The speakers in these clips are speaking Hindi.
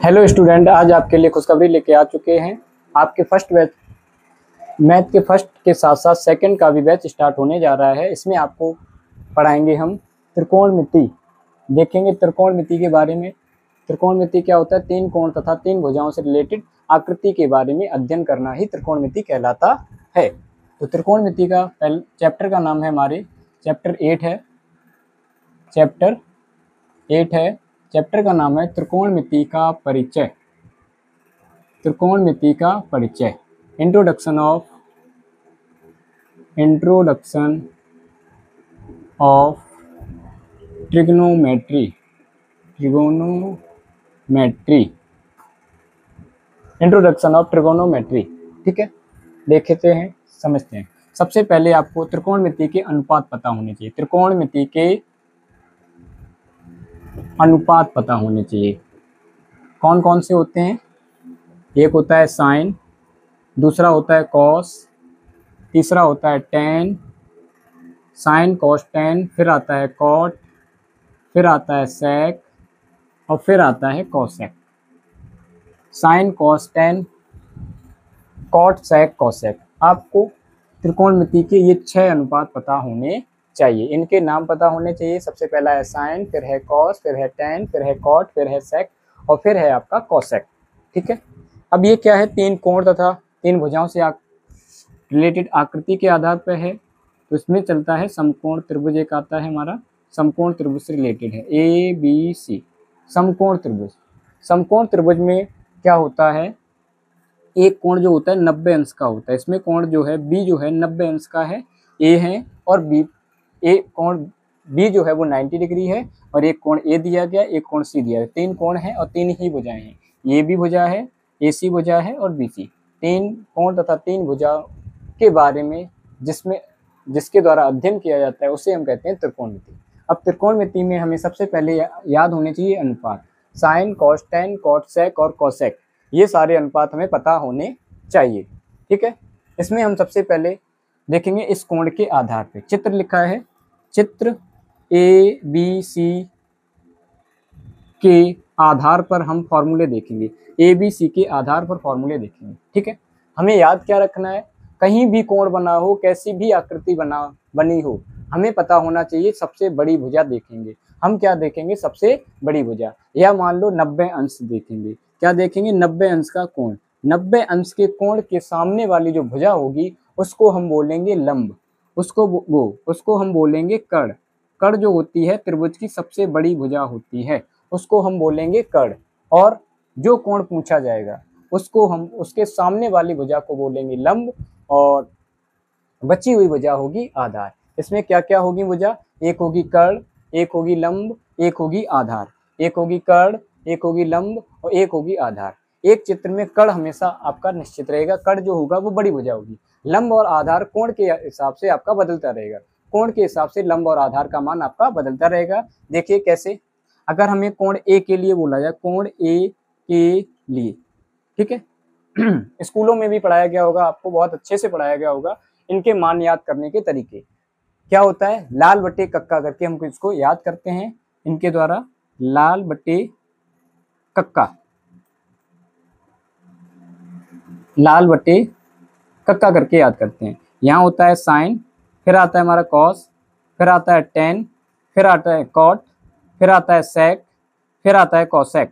हेलो स्टूडेंट, आज आपके लिए खुशखबरी लेके आ चुके हैं। आपके फर्स्ट बैच मैथ के फर्स्ट के साथ साथ सेकंड का भी बैच स्टार्ट होने जा रहा है। इसमें आपको पढ़ाएंगे हम त्रिकोणमिति। देखेंगे त्रिकोणमिति के बारे में। त्रिकोणमिति क्या होता है? तीन कोण तथा तीन भुजाओं से रिलेटेड आकृति के बारे में अध्ययन करना ही त्रिकोणमिति कहलाता है। तो त्रिकोणमिति का चैप्टर का नाम है हमारे चैप्टर 8 है। चैप्टर का नाम है त्रिकोणमिति का परिचय। त्रिकोणमिति का परिचय, introduction of trigonometry. Introduction of trigonometry. ठीक है, देखते हैं, समझते हैं। सबसे पहले आपको त्रिकोणमिति के अनुपात पता होने चाहिए। त्रिकोणमिति के अनुपात पता होने चाहिए। कौन कौन से होते हैं? एक होता है साइन, दूसरा होता है कॉस, तीसरा होता है टेन, साइन कॉस टेन, फिर आता है कॉट, फिर आता है सेक और फिर आता है cosec. Sine cos tan, cot, sec, cosec. आपको त्रिकोणमिति के ये 6 अनुपात पता होने चाहिए। इनके नाम पता होने चाहिए। सबसे पहला है साइन, फिर है कॉस, फिर है टेन, फिर है कॉट, फिर है सेक और फिर है आपका कॉसेक। ठीक है, अब ये क्या है? तीन कोण तथा तीन भुजाओं से रिलेटेड आकृति के आधार पर है। तो इसमें चलता है समकोण त्रिभुज। एक आता है हमारा समकोण त्रिभुज से रिलेटेड है, ABC समकोण त्रिभुज। समकोण त्रिभुज में क्या होता है? एक कोण जो होता है 90 अंश का होता है। इसमें कोण जो है B जो है 90 अंश का है, A है, और कोण B जो है वो 90 डिग्री है, और एक कोण A दिया गया, एक कोण C दिया गया। तीन कोण हैं और तीन ही भुजाएं हैं। ये भी भुजा है, AC भुजा है और BC। तीन कोण तथा तीन भुजा के बारे में जिसके द्वारा अध्ययन किया जाता है उसे हम कहते हैं त्रिकोणमिति। अब त्रिकोणमिति में हमें सबसे पहले याद होने चाहिए अनुपात। साइन, कॉस, टेन, कॉट, सेक और कॉसेक, ये सारे अनुपात हमें पता होने चाहिए। ठीक है, इसमें हम सबसे पहले देखेंगे इस कोण के आधार पे। चित्र लिखा है, चित्र ABC के आधार पर हम फॉर्मूले देखेंगे। ABC के आधार पर फॉर्मूले देखेंगे। ठीक है, हमें याद क्या रखना है? कहीं भी कोण बना हो, कैसी भी आकृति बनी हो, हमें पता होना चाहिए सबसे बड़ी भुजा देखेंगे। हम क्या देखेंगे? सबसे बड़ी भुजा। या मान लो 90 अंश देखेंगे। क्या देखेंगे? 90 अंश का कोण। 90 अंश के कोण के सामने वाली जो भुजा होगी उसको हम बोलेंगे लंब, उसको हम बोलेंगे कर्ण। कर्ण जो होती है त्रिभुज की सबसे बड़ी भुजा होती है, उसको हम बोलेंगे कर्ण। और जो कोण पूछा जाएगा उसको हम उसके सामने वाली भुजा को बोलेंगे लंब, और बची हुई भुजा होगी आधार। इसमें क्या क्या होगी भुजा? एक होगी कर्ण, एक होगी लंब, एक होगी आधार। एक होगी कर्ण, एक होगी लंब और एक होगी आधार। एक चित्र में कर्ण हमेशा आपका निश्चित रहेगा। कर्ण जो होगा वो बड़ी भुजा होगी। लंब और आधार कोण के हिसाब से आपका बदलता रहेगा। कोण के हिसाब से लंब और आधार का मान आपका बदलता रहेगा। देखिए कैसे। अगर हमें कोण A के लिए बोला जाए, कोण A के लिए, ठीक है, स्कूलों में भी पढ़ाया गया होगा, आपको बहुत अच्छे से पढ़ाया गया होगा। इनके मान याद करने के तरीके क्या होता है? लाल बटे कक्का करके हम इसको याद करते हैं इनके द्वारा। लाल बटे कक्का, लाल बटे कक्का करके याद करते हैं। यहाँ होता है साइन, फिर आता है हमारा कॉस, फिर आता है टेन, फिर आता है कॉट, फिर आता है सेक, फिर आता है कॉसेक।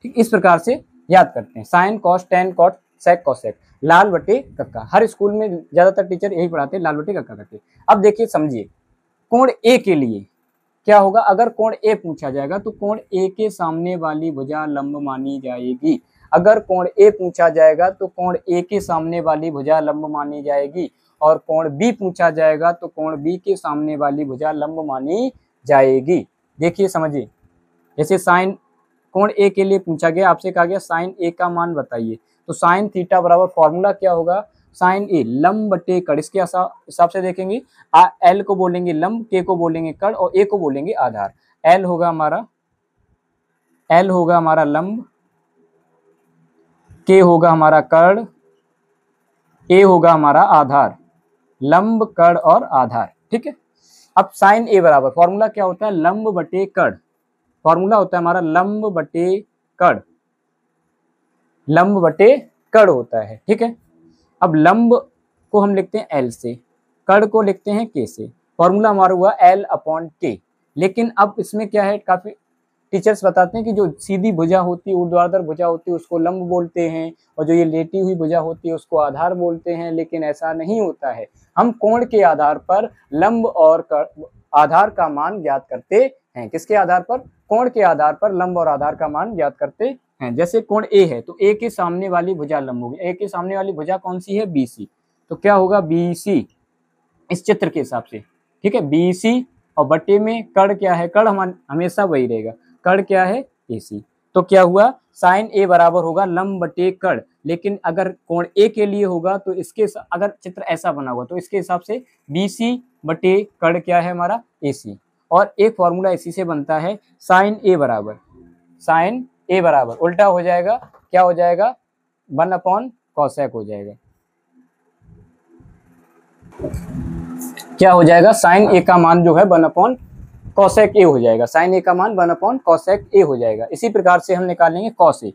ठीक, इस प्रकार से याद करते हैं। Sign, cos, tan, cot, sec, cosec, लाल बटे कक्का। हर स्कूल में ज्यादातर टीचर यही पढ़ाते हैं, लाल बटे कक्का करके। अब देखिए, समझिए, कोण A के लिए क्या होगा? अगर कोण A पूछा जाएगा तो कोण A के सामने वाली भुजा लंब मानी जाएगी। अगर कोण A पूछा जाएगा तो कोण A के सामने वाली भुजा लंब मानी जाएगी, और कोण B पूछा जाएगा तो कोण B के सामने वाली भुजा लंब मानी जाएगी। देखिए, समझिए, जैसे साइन कोण A के लिए पूछा गया, आपसे कहा गया साइन A का मान बताइए, तो साइन थीटा बराबर फॉर्मूला क्या होगा? साइन A लंब बटे कर्ण। इसके हिसाब से देखेंगे, L को बोलेंगे लंब, K को बोलेंगे कर्ण और A को बोलेंगे आधार। L होगा हमारा लंब, K होगा हमारा कर्ण, A होगा हमारा आधार। लंब, कर्ण और आधार। ठीक है, अब साइन A बराबर फॉर्मूला क्या होता है? लंब बटे कर्ण। फॉर्मूला होता है हमारा लंब बटे कर्ण। लंब बटे कड़ होता है, ठीक है। अब लंब को हम लिखते हैं एल से, कड़ को लिखते हैं के से। फॉर्मूला हमारा हुआ एल अपॉन के। लेकिन अब इसमें क्या है, काफी टीचर्स बताते हैं कि जो सीधी भुजा होती है, ऊर्ध्वाधर भुजा होती है, उसको लंब बोलते हैं, और जो ये लेटी हुई भुजा होती है उसको आधार बोलते हैं। लेकिन ऐसा नहीं होता है, हम कोण के आधार पर लंब और आधार का मान ज्ञात करते हैं। किसके आधार पर? कोण के आधार पर लंब और आधार का मान ज्ञात करते हैं। जैसे कोण ए है तो ए के सामने वाली भुजा लंब होगी। ए के सामने वाली भुजा कौन सी है? बीसी। तो क्या होगा? बीसी इस चित्र के हिसाब से, ठीक है। बीसी और बटे में कड़ क्या है? कड़ हमेशा वही रहेगा। कड़ क्या है? एसी। तो क्या हुआ? साइन ए बराबर होगा लंब बटे कड़। लेकिन अगर कोण ए के लिए होगा तो इसके अगर चित्र ऐसा बना हुआ तो इसके हिसाब से बीसी बटे कड़ क्या है हमारा? एसी। और एक फॉर्मूला इसी से बनता है, साइन ए बराबर, साइन ए बराबर उल्टा हो जाएगा, क्या हो जाएगा? 1 अपॉन कॉसेक हो जाएगा। क्या हो जाएगा? साइन ए का मान जो है 1 अपॉन कॉसेक ए हो जाएगा। साइन ए का मान 1 अपॉन कॉसेक ए हो जाएगा। इसी प्रकार से हम निकालेंगे कॉस ए।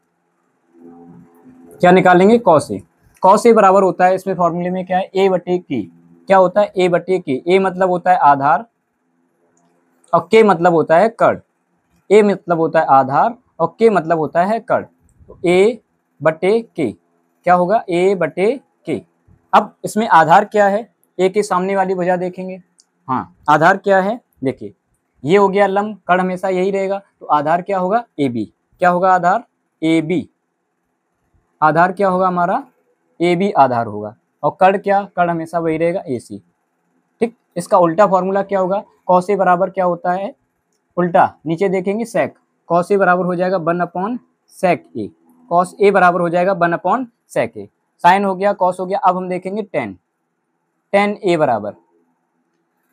क्या निकालेंगे? Cos A. कॉस ए बराबर होता है, इसमें फॉर्मूले में क्या है? ए बटे के। क्या होता है? ए बटे के। ए मतलब होता है आधार और के मतलब होता है कड़। ए मतलब होता है आधार और के मतलब होता है कड़। तो ए बटे के क्या होगा? ए बटे के। अब इसमें आधार क्या है? ए के सामने वाली भुजा देखेंगे। हाँ, आधार क्या है? देखिए, ये हो गया लंब, कड़ हमेशा यही रहेगा, तो आधार क्या होगा? A B. क्या होगा आधार? A B. आधार क्या होगा हमारा? ए बी आधार होगा। और कड़ क्या? कड़ हमेशा वही रहेगा, ए सी। ठीक, इसका उल्टा फॉर्मूला क्या होगा? कॉस ए बराबर क्या होता है? उल्टा नीचे देखेंगे सेक। कॉस ए बराबर हो जाएगा 1 upon sec A. Cos A बराबर हो जाएगा 1 अपॉन सेक ए। साइन हो गया, कॉस हो गया। अब हम देखेंगे टेन। टेन ए बराबर,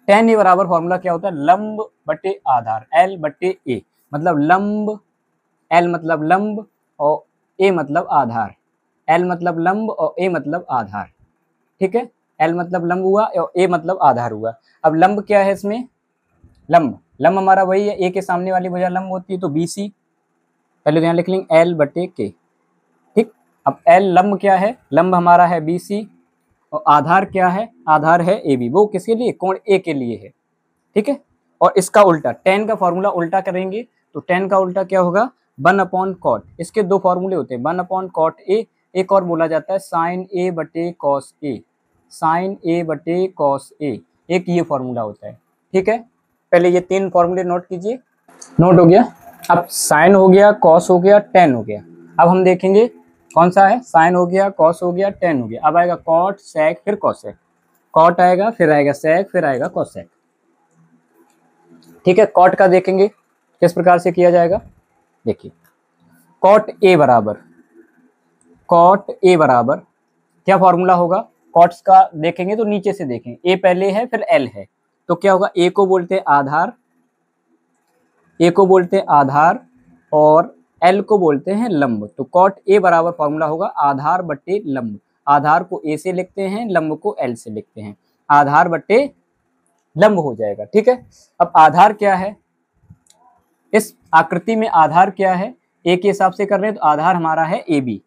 टेन ए बराबर फॉर्मूला क्या होता है? लंब बटे आधार, एल बटे ए। मतलब लंब, एल मतलब लंब और ए मतलब आधार। एल मतलब लंब और ए मतलब आधार, ठीक है। एल मतलब लंब हुआ और ए मतलब आधार हुआ। अब लंब क्या है इसमें? लंब, लंब हमारा वही है, ए के सामने वाली भुजा लंब होती है, तो बीसी। पहले तो यहाँ लिख लेंगे एल बटे के, ठीक। अब एल लंब क्या है? लंब हमारा है बीसी और आधार क्या है? आधार है ए बी। वो किसके लिए? कोण ए के लिए है, ठीक है। और इसका उल्टा, टेन का फॉर्मूला उल्टा करेंगे तो टेन का उल्टा क्या होगा? 1 अपॉन कॉट। इसके दो फॉर्मूले होते हैं, 1 अपॉन कॉट ए, एक और बोला जाता है साइन ए बटे कॉस ए। साइन ए बटे कॉस ए, एक ये फॉर्मूला होता है, ठीक है। पहले ये 3 फॉर्मूले नोट कीजिए। नोट हो गया। अब साइन हो गया, कॉस हो गया, टेन हो गया। अब हम देखेंगे कौन सा है? साइन हो गया, कॉस हो गया, टेन हो गया। अब आएगा कॉट, सेक, फिर कॉसेक। कॉट आएगा, फिर आएगा सेक, फिर आएगा कॉसेक, ठीक है। कॉट का देखेंगे किस प्रकार से किया जाएगा। देखिए, कॉट ए बराबर, कॉट ए बराबर क्या फॉर्मूला होगा? कॉट्स का देखेंगे तो नीचे से देखें, ए पहले है फिर एल है, तो क्या होगा? ए को बोलते हैं आधार, ए को बोलते हैं आधार और एल को बोलते हैं लंब। तो कॉट ए बराबर फॉर्मूला होगा आधार बटे लंब। आधार को ए से लिखते हैं, लंब को एल से लिखते हैं, आधार बटे लंब हो जाएगा, ठीक है। अब आधार क्या है? इस आकृति में आधार क्या है? ए के हिसाब से कर रहे हैं तो आधार हमारा है ए बी।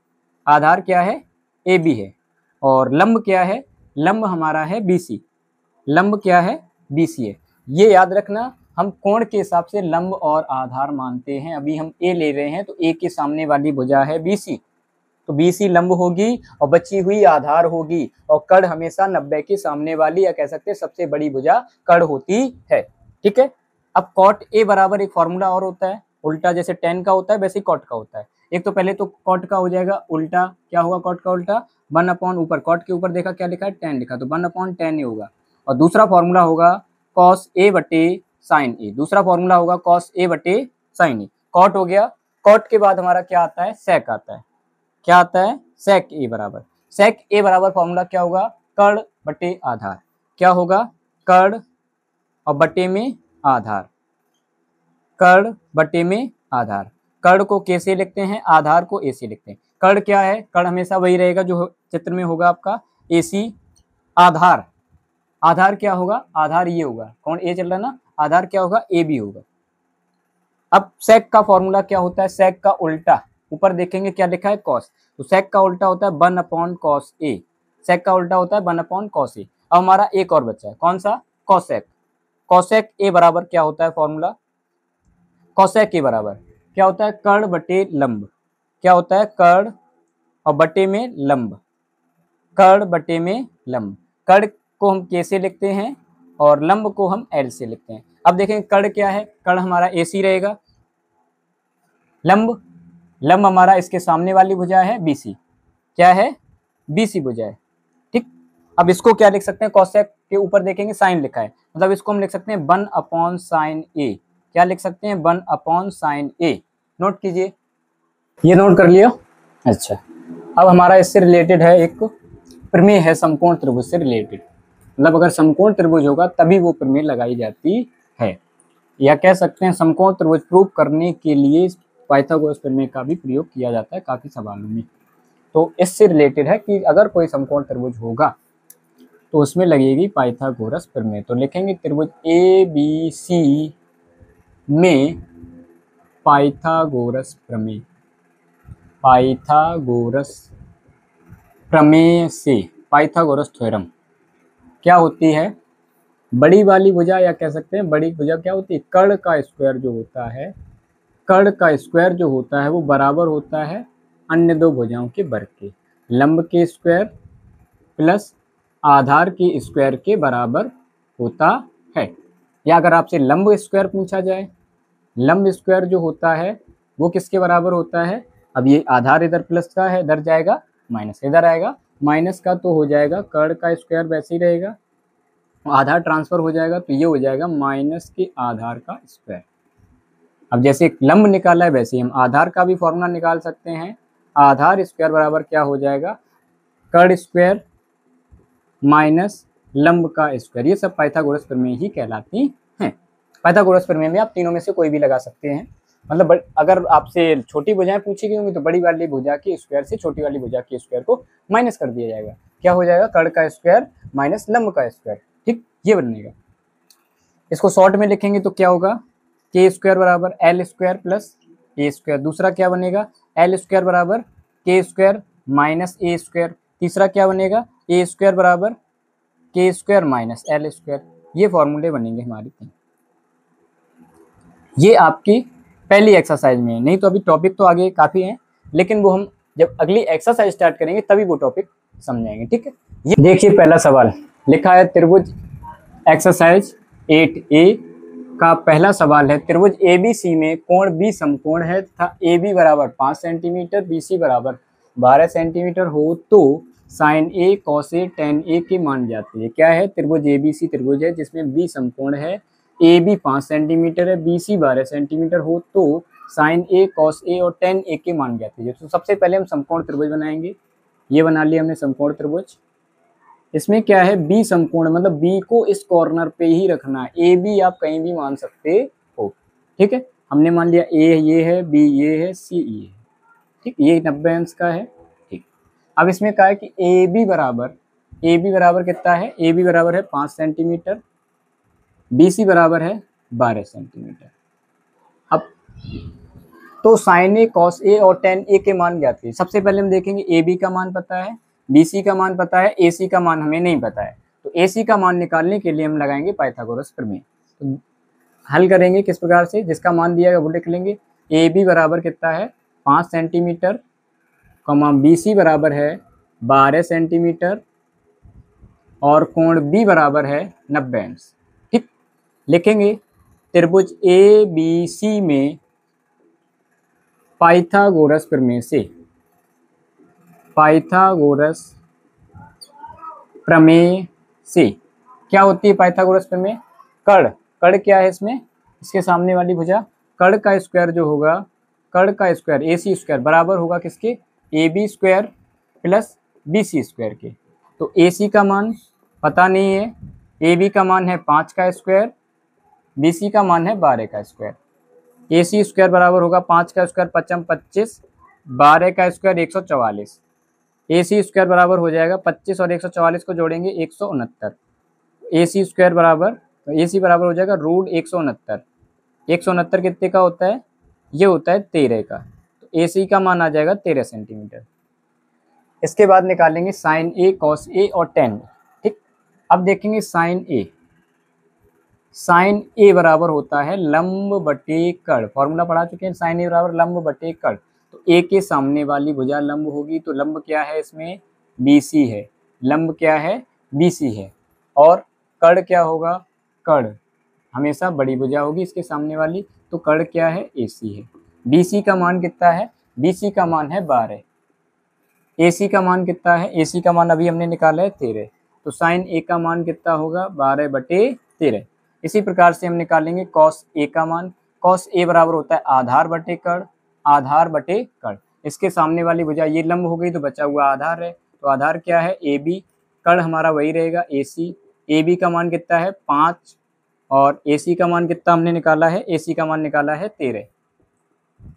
आधार क्या है? ए बी है। और लंब क्या है? लंब हमारा है बीसी। लंब क्या है? बीसी है। ये याद रखना, हम कोण के हिसाब से लंब और आधार मानते हैं। अभी हम ए ले रहे हैं तो ए के सामने वाली भुजा है बीसी, तो बीसी लंब होगी और बची हुई आधार होगी। और कड़ हमेशा 90 के सामने वाली, या कह सकते हैं सबसे बड़ी भुजा कड़ होती है, ठीक है। अब कॉट ए बराबर एक फॉर्मूला और होता है उल्टा, जैसे टेन का होता है वैसे कॉट का होता है। एक तो पहले तो कॉट का हो जाएगा उल्टा, क्या होगा कॉट का उल्टा? 1 अपॉन, ऊपर कॉट के ऊपर देखा क्या लिखा है? टेन लिखा, तो 1 अपॉन टेन ए होगा। और दूसरा फॉर्मूला होगा कॉस ए बटे साइन ए। दूसरा फॉर्मूला होगा कॉस ए बटे साइन ए। कॉट हो गया। कॉट के बाद हमारा क्या आता है? सेक आता है। क्या आता है? सेक ए बराबर, सेक ए बराबर फॉर्मूला क्या होगा? कड़ बटे आधार। क्या होगा? कड़ और बटे में आधार, कड़ बटे में आधार। कड़ को कैसे लिखते हैं? आधार को ए से लिखते हैं। कड़ क्या है? कड़ हमेशा वही रहेगा जो चित्र में होगा आपका, ए सी। आधार, आधार क्या होगा? आधार ये होगा, कौन ए चल रहा है ना, आधार क्या होगा? ए बी होगा। अब सेक का फॉर्मूला क्या होता है? सेक का उल्टा, ऊपर देखेंगे क्या लिखा है कॉस, तो सेक का उल्टा होता है 1 अपॉन कॉस ए, सेक का उल्टा होता है 1 अपॉन कॉस ए। अब हमारा एक और बचा है, कौन सा, कॉसेक। कॉसेक ए बराबर क्या होता है फॉर्मूला, कॉसेक ए बराबर क्या होता है, कर्ण बटे लंब, क्या होता है कर्ण और बटे में लंब, कर्ण बटे में लंब। कर्ण को हम के से लिखते हैं और लंब को हम एल से लिखते हैं। अब देखें कर्ण क्या है, कर्ण हमारा एसी रहेगा, लंब, लंब हमारा इसके सामने वाली भुजा है बीसी, क्या है बीसी भुजा है, ठीक। अब इसको क्या लिख सकते हैं, कॉसेक के ऊपर देखेंगे साइन लिखा है, मतलब इसको हम लिख सकते हैं 1 अपॉन साइन ए, क्या लिख सकते हैं 1 अपॉन साइन ए। नोट कीजिए, ये नोट कर लिया। अच्छा, अब हमारा इससे रिलेटेड है एक प्रमेय है समकोण त्रिभुज से रिलेटेड, मतलब अगर समकोण त्रिभुज होगा तभी वो प्रमेय लगाई जाती है, या कह सकते हैं समकोण त्रिभुज प्रूव करने के लिए पाइथागोरस प्रमेय का भी प्रयोग किया जाता है काफी सवालों में। तो इससे रिलेटेड है कि अगर कोई समकोण त्रिभुज होगा तो उसमें लगेगी पाइथागोरस प्रमेय। तो लिखेंगे त्रिभुज ए बी सी में पाइथागोरस प्रमेय, पाइथागोरस प्रमेय से, पाइथागोरस थ्योरम क्या होती है, बड़ी वाली भुजा या कह सकते हैं बड़ी भुजा क्या होती है, कर्ण का स्क्वायर जो होता है, कर्ण का स्क्वायर जो होता है वो बराबर होता है अन्य दो भुजाओं के वर्ग के, लंब के स्क्वायर प्लस आधार के स्क्वायर के बराबर होता है। या अगर आपसे लंब स्क्वायर पूछा जाए, लंब स्क्वायर जो होता है वो किसके बराबर होता है, अब ये आधार इधर प्लस का है, इधर जाएगा माइनस, इधर आएगा माइनस का, तो हो जाएगा कर्ण का स्क्वायर वैसे ही रहेगा, आधार ट्रांसफर हो जाएगा तो ये हो जाएगा माइनस के आधार का स्क्वायर। अब जैसे लंब निकाला है वैसे हम आधार का भी फॉर्मूला निकाल सकते हैं, आधार स्क्वायर बराबर क्या हो जाएगा, कर्ण स्क्वायर माइनस लंब का स्क्वायर। ये सब पाइथागोरस प्रमेय ही कहलाती हैं। पाइथागोरस प्रमेय में आप तीनों में से कोई भी लगा सकते हैं, मतलब अगर आपसे छोटी भुजाएं पूछी गई होंगी तो बड़ी वाली भुजा के स्क्वायर से छोटी वाली भुजा के स्क्वायर को माइनस कर दिया जाएगा, क्या हो जाएगा कर्ण का स्क्वायर माइनस लंब का स्क्वायर, ठीक, ये बनेगा। इसको शॉर्ट में लिखेंगे तो क्या होगा, के स्क्वायर बराबर एल स्क्वायर प्लस ए स्क्वायर, दूसरा क्या बनेगा एल स्क्वायर बराबर के स्क्वायर माइनस ए स्क्वायर, तीसरा क्या बनेगा ए स्क्वायर बराबर के स्क्वायर माइनस एल स्क्वायर। ये फॉर्मूले बनेंगे हमारे तीन। ये आपकी पहली एक्सरसाइज में है, नहीं तो अभी टॉपिक तो आगे काफ़ी हैं, लेकिन वो हम जब अगली एक्सरसाइज स्टार्ट करेंगे तभी वो टॉपिक समझाएंगे, ठीक है। ये देखिए पहला सवाल लिखा है त्रिभुज, एक्सरसाइज 8A का पहला सवाल है, त्रिभुज ABC में कोण B समकोण है तथा AB बराबर 5 सेंटीमीटर BC बराबर 12 सेंटीमीटर हो तो sine A cos A tan A के मान जाते हैं। क्या है, त्रिभुज ABC त्रिभुज है जिसमें B समकोण है, AB 5 सेंटीमीटर है, BC 12 सेंटीमीटर हो तो साइन A कॉस A और tan A के मान जाते हैं। तो सबसे पहले हम समकोण त्रिभुज बनाएंगे, ये बना लिया हमने समकोण त्रिभुज। इसमें क्या है बी समकोण, मतलब बी को इस कॉर्नर पे ही रखना है, ए बी आप कहीं भी मान सकते हो, ठीक है। हमने मान लिया ए ये है, बी ये है, सी ये है, ठीक, ये 90 अंश का है, ठीक। अब इसमें क्या है कि ए बी बराबर कितना है, ए बी बराबर है 5 सेंटीमीटर, बी सी बराबर है 12 सेंटीमीटर। अब तो साइन ए कॉस ए और टेन ए के मान ज्ञात है। सबसे पहले हम देखेंगे ए बी का मान पता है, BC का मान पता है, AC का मान हमें नहीं पता है, तो AC का मान निकालने के लिए हम लगाएंगे पाइथागोरस प्रमेय। तो हल करेंगे किस प्रकार से, जिसका मान दिया है वो लिख लेंगे, AB बराबर कितना है 5 सेंटीमीटर, BC बराबर है 12 सेंटीमीटर और कोण B बराबर है 90 अंश, ठीक। लिखेंगे त्रिभुज ABC में पाइथागोरस प्रमेय से, पाइथागोरस प्रमेय से क्या होती है पाइथागोरस प्रमेय, कर्ण, कर्ण क्या है इसमें, इसके सामने वाली भुजा, कर्ण का स्क्वायर जो होगा, कर्ण का स्क्वायर AC स्क्वायर बराबर होगा किसके, AB square plus BC square के। तो AC का मान पता नहीं है, AB का मान है 5 का स्क्वायर, BC का मान है 12 का स्क्वायर। AC स्क्वायर बराबर होगा 5 का स्क्वायर 5 25, 12 का स्क्वायर 144, AC स्क्वायर बराबर हो जाएगा 25 और 144 को जोड़ेंगे 169, AC स्क्वायर बराबर, तो AC बराबर हो जाएगा रूट 169, 169 कितने का होता है, ये होता है 13 का, तो AC का मान आ जाएगा 13 सेंटीमीटर। इसके बाद निकालेंगे साइन A, कॉस A और टेन। ठीक, अब देखेंगे साइन A। साइन A बराबर होता है लंब बटे कड़, फॉर्मूला पढ़ा चुके हैं, साइन A बराबर लंब बटे कड़। तो A के सामने वाली भुजा लंब होगी, तो लंब क्या है इसमें, BC है। लंब क्या है, BC है। और कड़ क्या होगा, कड़ हमेशा बड़ी भुजा होगी इसके सामने वाली, तो कड़ क्या है, AC है। BC का मान कितना है, BC का मान है 12। AC का मान कितना है, AC का मान अभी हमने निकाला है 13। तो साइन A का मान कितना होगा, 12/13। इसी प्रकार से हम निकालेंगे कॉस A का मान। कॉस A बराबर होता है आधार बटे कड़, आधार बटे कड़। इसके सामने वाली भुजा ये लंब हो गई, तो बचा हुआ आधार है, तो आधार क्या है, AB। कड़ हमारा वही रहेगा AC। AB का मान कितना है 5 और AC का मान कितना हमने निकाला है, AC का मान निकाला है 13।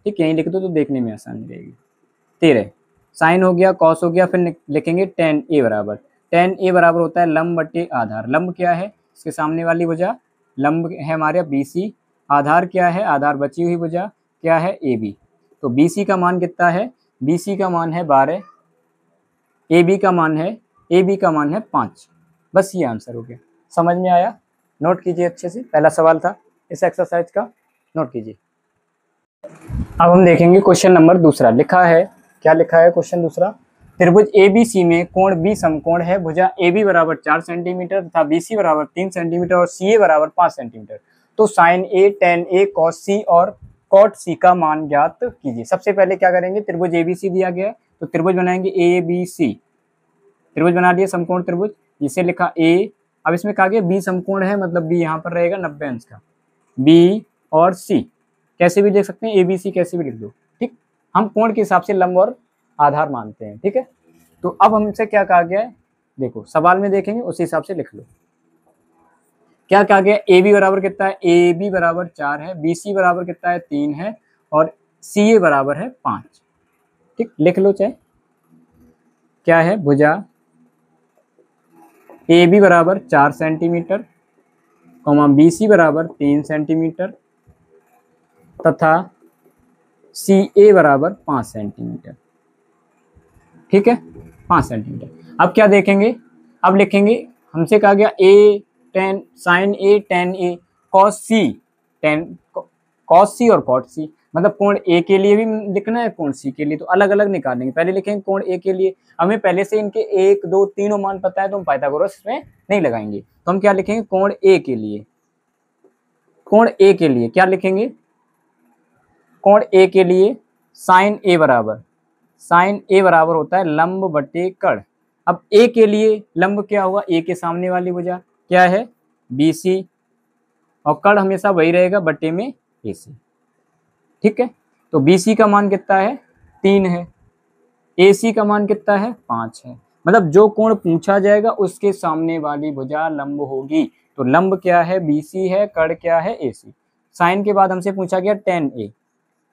ठीक, यहीं लिख दो तो देखने में आसानी रहेगी। 13 साइन हो गया, कॉस हो गया, फिर लिखेंगे टेन A बराबर। टेन A बराबर होता है लंब बटे आधार। लंब क्या है, इसके सामने वाली भुजा लंब है हमारे BC। आधार क्या है, आधार बची हुई भुजा क्या है, AB। तो BC का मान कितना है, BC का मान है 12, AB का मान है, AB का मान है 5। बस ये आंसर हो गया। समझ में आया, नोट कीजिए अच्छे से, पहला सवाल था इस एक्सरसाइज का, नोट कीजिए। अब हम देखेंगे क्वेश्चन नंबर दूसरा। लिखा है, क्या लिखा है क्वेश्चन दूसरा, त्रिभुज ABC में कोण B समकोण है, भुजा AB बराबर 4 सेंटीमीटर तथा BC बराबर 3 सेंटीमीटर और CA बराबर 5 सेंटीमीटर। तो sine A, tan A, cos C और कॉट C का मान ज्ञात कीजिए। सबसे पहले क्या करेंगे, त्रिभुज ABC दिया गया है तो त्रिभुज बनाएंगे ABC। त्रिभुज बना दिया, समकोण त्रिभुज, जिसे लिखा A। अब इसमें कहा गया B समकोण है, मतलब B यहाँ पर रहेगा 90 अंश का। B और C कैसे भी देख सकते हैं, ABC कैसे भी लिख दो। ठीक, हम कोण के हिसाब से लंब और आधार मानते हैं। ठीक है, तो अब हमसे क्या कहा गया है, देखो सवाल में देखेंगे उसी हिसाब से लिख लो। क्या कहा गया, AB बराबर कितना है, AB बराबर 4 है, BC बराबर कितना है 3 है और CA बराबर है 5। ठीक, लिख लो चाहे, क्या है, भुजा AB बराबर 4 सेंटीमीटर, BC बराबर 3 सेंटीमीटर तथा CA बराबर 5 सेंटीमीटर। ठीक है, 5 सेंटीमीटर। अब क्या देखेंगे, अब लिखेंगे, हमसे कहा गया A tan, sine A, tan A, cos C, tan cos C और कॉट C, मतलब कोण A के लिए भी लिखना है, कोण C के लिए, तो अलग अलग निकालेंगे। पहले लिखेंगे कोण A के लिए, हमें पहले से इनके 1, 2, तीनों मान पता है, तो हम पाइथागोरस इसमें नहीं लगाएंगे। तो हम क्या लिखेंगे, कोण A के लिए, कोण A के लिए क्या लिखेंगे, कोण A के लिए साइन A बराबर, साइन A बराबर होता है लंब बटे कड़। अब A के लिए लंब क्या हुआ, A के सामने वाली भुजा क्या है, BC, और कड़ हमेशा वही रहेगा बटे में AC। ठीक है, तो BC का मान कितना है, 3 है, AC का मान कितना है, 5 है। मतलब जो कोण पूछा जाएगा उसके सामने वाली भुजा लंब होगी। तो लंब क्या है, BC है, कड़ क्या है, AC। साइन के बाद हमसे पूछा गया टेन A।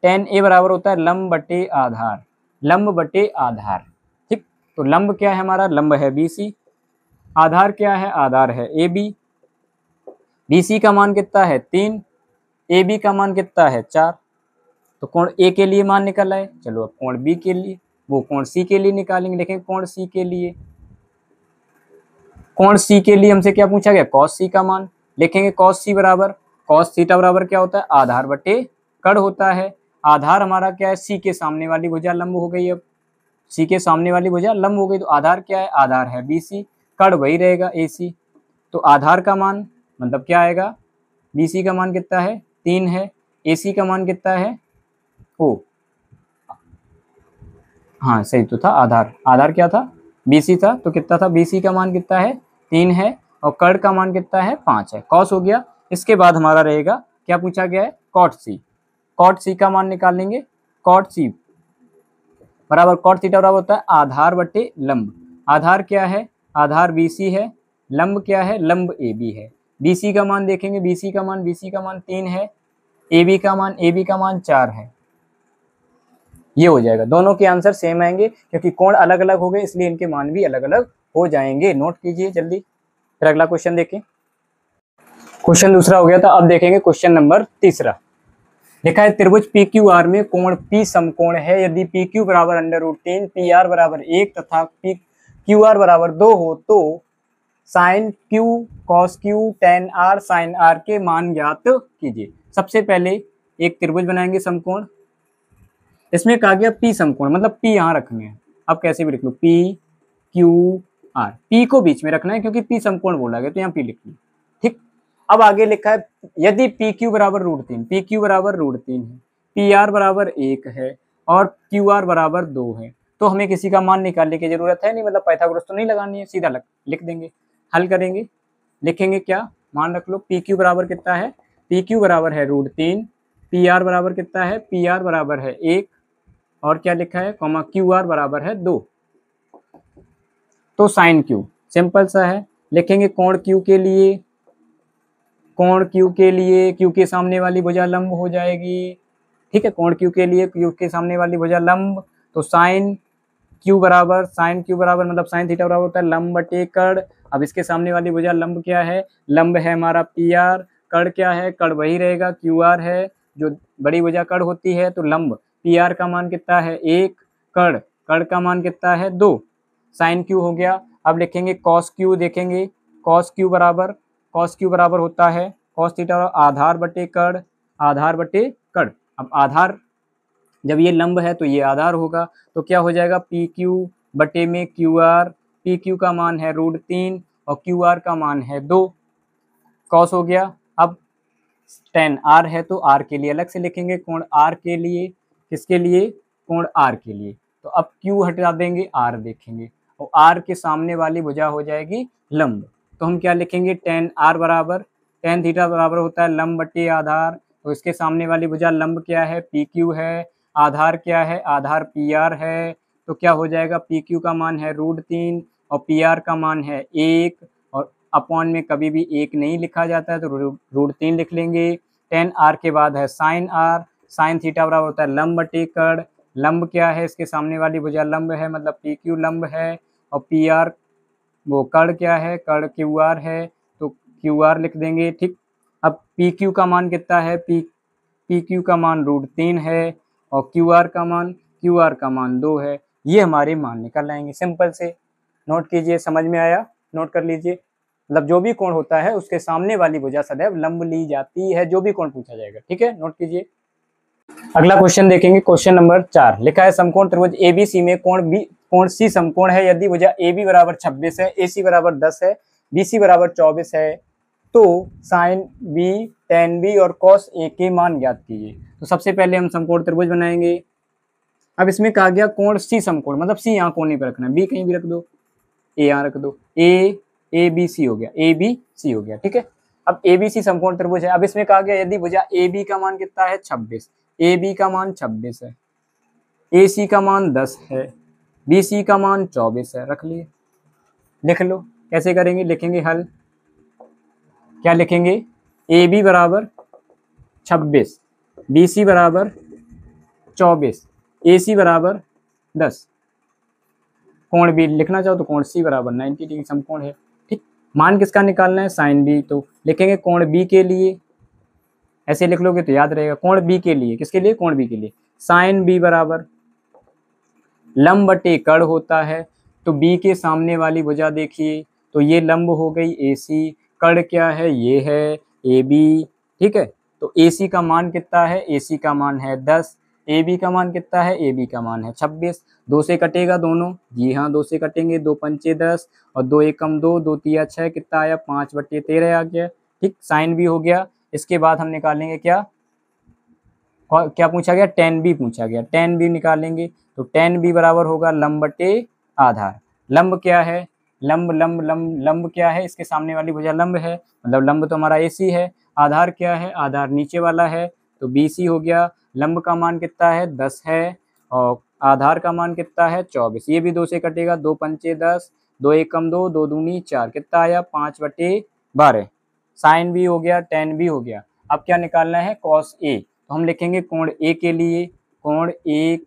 टेन A बराबर होता है लंब बटे आधार, लंब बटे आधार। ठीक, तो लंब क्या है हमारा, लंब है BC, आधार क्या है, आधार है AB। BC का मान कितना है 3, AB का मान कितना है 4। तो कोण A के लिए मान निकल आए। चलो अब कोण B के लिए, वो कोण C के लिए निकालेंगे। देखें कोण C के लिए, कोण C के लिए हमसे क्या पूछा गया, cos C का मान। लिखेंगे cos C बराबर, cos थीटा बराबर क्या होता है, आधार बटे कड़ होता है। आधार हमारा क्या है, C के सामने वाली भुजा लंब हो गई। अब C के सामने वाली भुजा लंब हो गई, तो आधार क्या है, आधार है BC, कड़ वही रहेगा AC। तो आधार का मान मतलब क्या आएगा, BC का मान कितना है 3 है, AC का मान कितना है, ओ हाँ सही तो था, आधार, आधार क्या था, BC था, तो कितना था, BC का मान कितना है 3 है और कड़ का मान कितना है 5 है। कॉस हो गया। इसके बाद हमारा रहेगा, क्या पूछा गया है, कॉट C। कॉट C का मान निकाल लेंगे। कॉट C बराबर कॉट थीटा बराबर होता है आधार बटे लंब। आधार क्या है, आधार BC है, लंब क्या है, लंब AB है। BC का मान देखेंगे, BC का मान 3 है, AB का मान 4 है। ये हो जाएगा, दोनों के आंसर सेम आएंगे क्योंकि कोण अलग अलग हो गए, इसलिए इनके मान भी अलग अलग हो जाएंगे। नोट कीजिए जल्दी। फिर अगला क्वेश्चन देखें। क्वेश्चन दूसरा हो गया था, अब देखेंगे क्वेश्चन नंबर तीसरा। लिखा है त्रिभुज पी क्यू आर में कोण पी समकोण है यदि पी क्यू बराबर √3, पी आर बराबर 1 तथा पी क्यू आर बराबर 2 हो तो sine Q cos Q tan R sine R के मान ज्ञात कीजिए। सबसे पहले एक त्रिभुज बनाएंगे समकोण, इसमें कहा गया पी समकोण, मतलब पी यहाँ रखने हैं, अब कैसे भी लिख लो पी क्यू आर, पी को बीच में रखना है क्योंकि पी समकोण बोला गया तो यहाँ पी लिख लो। ठीक, अब आगे लिखा है यदि पी क्यू बराबर √3, पी क्यू बराबर √3 है, पी आर बराबर 1 है और क्यू आर बराबर 2 है, तो हमें किसी का मान निकालने की जरूरत है नहीं, मतलब पाइथागोरस तो नहीं लगानी है, सीधा लिख देंगे, हल करेंगे, लिखेंगे क्या, मान रख लो पी क्यू बराबर कितना है, पी क्यू बराबर है √3, पी आर बराबर कितना है, पी आर बराबर है 1 और क्या लिखा है कॉमा क्यू आर बराबर है 2, तो साइन क्यू सिंपल सा है, लिखेंगे कोण क्यू के लिए, कोण क्यू के लिए क्यू के सामने वाली भुजा लंब हो जाएगी। ठीक है, कोण क्यू के लिए क्यू के सामने वाली भुजा लंब, तो साइन क्यू बराबर मतलब साइन थीटा बराबर होता है लंब बटे कड़। अब इसके सामने वाली भुजा लंब क्या है, लंब है हमारा पी आर, कड़ क्या है, कड़ वही रहेगा क्यू आर है, जो बड़ी भुजा कड़ होती है, तो लंब पी आर का मान कितना है 1, कड़ का मान कितना है 2, साइन क्यू हो गया। अब लिखेंगे कॉस क्यू, देखेंगे कॉस क्यू बराबर होता है कॉस थीटा आधार बटे कड़, अब आधार जब ये लंब है तो ये आधार होगा, तो क्या हो जाएगा पी क्यू बटे में क्यू आर, पी क्यू का मान है √3 और क्यू आर का मान है 2, कॉस हो गया। अब टेन आर है तो आर के लिए अलग से लिखेंगे, कोण आर के लिए, किसके लिए, कोण आर के लिए, तो अब क्यू हटा देंगे आर देखेंगे और आर के सामने वाली भुजा हो जाएगी लंब, तो हम क्या लिखेंगे टेन आर बराबर, टेन थीटा बराबर होता है लंब बटे आधार, तो इसके सामने वाली भुजा लंब क्या है पी क्यू है, आधार क्या है, आधार पी आर है, तो क्या हो जाएगा पी क्यू का मान है √3 और पी आर का मान है 1 और अपॉन में कभी भी 1 नहीं लिखा जाता है तो √3 लिख लेंगे। टेन आर के बाद है साइन आर, साइन थीटा बराबर होता है लंब बटे कड़, लंब क्या है, इसके सामने वाली भुजा लंब है मतलब पी क्यू लंब है और पी आर वो कड़ क्या है, कड़ क्यू आर है, तो क्यू आर लिख देंगे। ठीक, अब पी क्यू का मान कितना है, पी क्यू का मान √3 है और क्यू आर का मान 2 है, ये हमारे मान निकल आएंगे। सिंपल से नोट कीजिए, समझ में आया, नोट कर लीजिए, मतलब जो भी कोण होता है उसके सामने वाली भुजा सदैव लंब ली जाती है, जो भी कोण पूछा जाएगा। ठीक है, नोट कीजिए। अगला क्वेश्चन देखेंगे, क्वेश्चन नंबर 4, लिखा है समकोण त्रिभुज एबीसी में कोण सी समकोण है यदि भुजा AB बराबर 26 है, AC बराबर 10 है, BC बराबर 24 है, तो साइन B, tan B और cos A के मान ज्ञात कीजिए। तो सबसे पहले हम समकोण त्रिभुज बनाएंगे। अब इसमें कहा गया कोण सी समकोण, मतलब सी यहाँ कोने पे रखना है, B कहीं भी रख दो, A यहाँ रख दो, ABC हो गया, ABC हो गया। ठीक है, अब ABC समकोण त्रिभुज है। अब इसमें कहा गया यदि भुजा AB का मान कितना है 26, AB का मान 26 है, AC का मान 10 है, BC का मान 24 है, रख लिए, लिख लो। कैसे करेंगे, लिखेंगे हल, क्या लिखेंगे, AB बराबर 26, BC बराबर 24, AC बराबर 10, कोण B लिखना चाहो तो कोण C बराबर 90 डिग्री समकोण है। ठीक, मान किसका निकालना है, साइन B, तो लिखेंगे कोण B के लिए, ऐसे लिख लोगे तो याद रहेगा, कोण B के लिए, किसके लिए, कोण B के लिए साइन B बराबर लंब बटे कड़ होता है, तो B के सामने वाली भुजा देखिए, तो ये लंब हो गई AC, कड़ क्या है, ये है AB। ठीक है, तो AC का मान कितना है, AC का मान है 10, AB का मान कितना है, AB का मान है 26, 2 से कटेगा दोनों, जी हाँ 2 से कटेंगे, 2 पंचे 10 और 2 एकम 2, 2 तिया 6, कितना आया 5/13 आ गया। ठीक, साइन B हो गया। इसके बाद हम निकालेंगे क्या पूछा गया, tan B पूछा गया, tan B निकालेंगे, तो tan B बराबर होगा लंब बटे आधार, लंब क्या है, लंब क्या है, इसके सामने वाली भुजा लंब है, मतलब लंब तो हमारा AC है, आधार क्या है, आधार नीचे वाला है, तो BC हो गया, लंब का मान कितना है 10 है और आधार का मान कितना है 24, ये भी 2 से कटेगा, 2 पंचे 10, 2 एकम 2, 2 दूनी 4, कितना आया 5/12, साइन B हो गया, tan B हो गया। अब क्या निकालना है, cos A, तो हम लिखेंगे कोण A के लिए, कोण A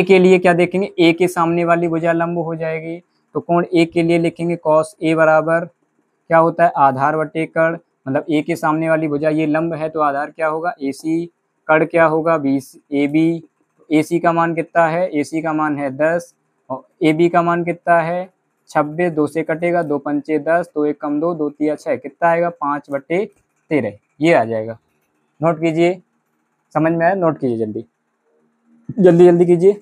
के लिए क्या देखेंगे, A के सामने वाली भुजा लंब हो जाएगी, तो कोण A के लिए लिखेंगे cos A बराबर क्या होता है, आधार बटे कड़, मतलब ए के सामने वाली भुजा ये लंब है तो आधार क्या होगा ए सी, कड़ क्या होगा बी ए बी। ए सी का मान कितना है, ए सी का मान है 10 और ए बी का मान कितना है 26, 2 से कटेगा 2 पंचे 10, 2 1 कम 2, 2 3 6, कितना आएगा 5/13, ये आ जाएगा। नोट कीजिए, समझ में आया, नोट कीजिए जल्दी जल्दी जल्दी कीजिए।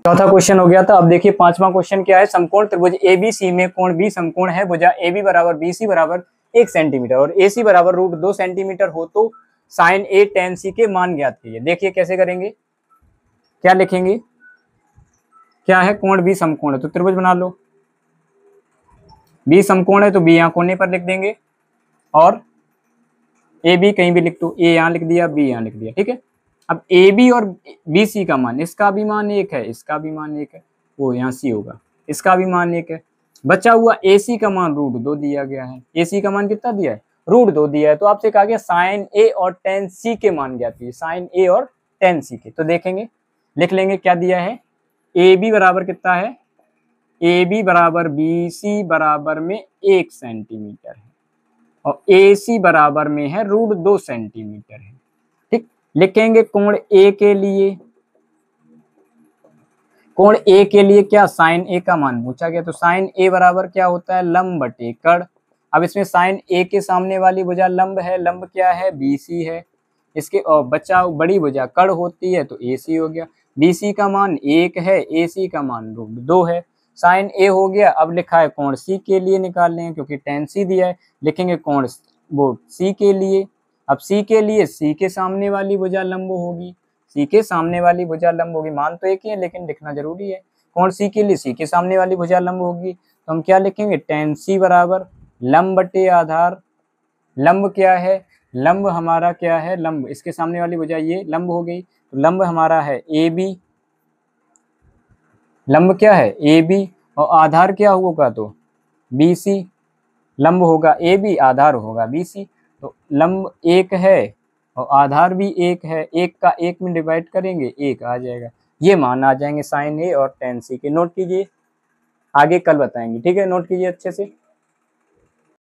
चौथा क्वेश्चन हो गया था। अब देखिए पांचवा क्वेश्चन क्या है, समकोण त्रिभुज एबीसी में कोण बी समकोण है, भुजा AB बराबर BC बराबर 1 सेंटीमीटर और AC बराबर √2 सेंटीमीटर हो तो साइन A tan C के मान ज्ञात कीजिए। देखिए कैसे करेंगे, क्या लिखेंगे, क्या है कोण B समकोण है तो त्रिभुज बना लो, B समकोण है तो B यहाँ कोने पर लिख देंगे और AB कहीं भी लिख दो, A यहाँ लिख दिया B यहाँ लिख दिया, ठीक है। अब AB और BC का मान, इसका भी मान 1 है, इसका भी मान 1 है, वो यहाँ C होगा, इसका भी मान 1 है। बचा हुआ AC का मान √2 दिया गया है, AC का मान कितना दिया है √2 दिया है, तो आपसे कहा गया साइन A और tan C के मान ज्ञात कीजिए, साइन A और tan C के। तो देखेंगे, लिख लेंगे क्या दिया है, AB बराबर कितना है, AB बराबर BC बराबर में 1 सेंटीमीटर है और AC बराबर में है √2 सेंटीमीटर है, ठीक। लिखेंगे कोण A के लिए, कोण A के लिए क्या साइन A का मान पूछा गया, तो साइन A बराबर क्या होता है लंब बटे कड़। अब इसमें साइन A के सामने वाली भुजा लंब है, लंब क्या है BC है, इसके और बचा बड़ी भुजा कड़ होती है तो AC हो गया। BC का मान 1 है, AC का मान √2 है, साइन A हो गया। अब लिखा है कोण C के लिए निकाल लें क्योंकि tan C दिया है, लिखेंगे कोण वो C के लिए। अब C के लिए C के सामने वाली भुजा लंब होगी, C के सामने वाली भुजा लंब होगी, मान तो एक ही है लेकिन लिखना जरूरी है। कोण C के लिए C के सामने वाली भुजा लंब होगी तो हम क्या लिखेंगे tan C बराबर लंब बटे आधार। लंब क्या है, लंब हमारा क्या है, लंब इसके सामने वाली भुजा ये लंब हो गई, तो लंब हमारा है AB, लंब क्या है AB और आधार क्या होगा तो BC, लंब होगा AB आधार होगा BC, तो लंब 1 है और आधार भी 1 है, 1 का 1 में डिवाइड करेंगे 1 आ जाएगा, ये मान आ जाएंगे साइन A और tan C के। नोट कीजिए, आगे कल बताएंगे, ठीक है, नोट कीजिए अच्छे से।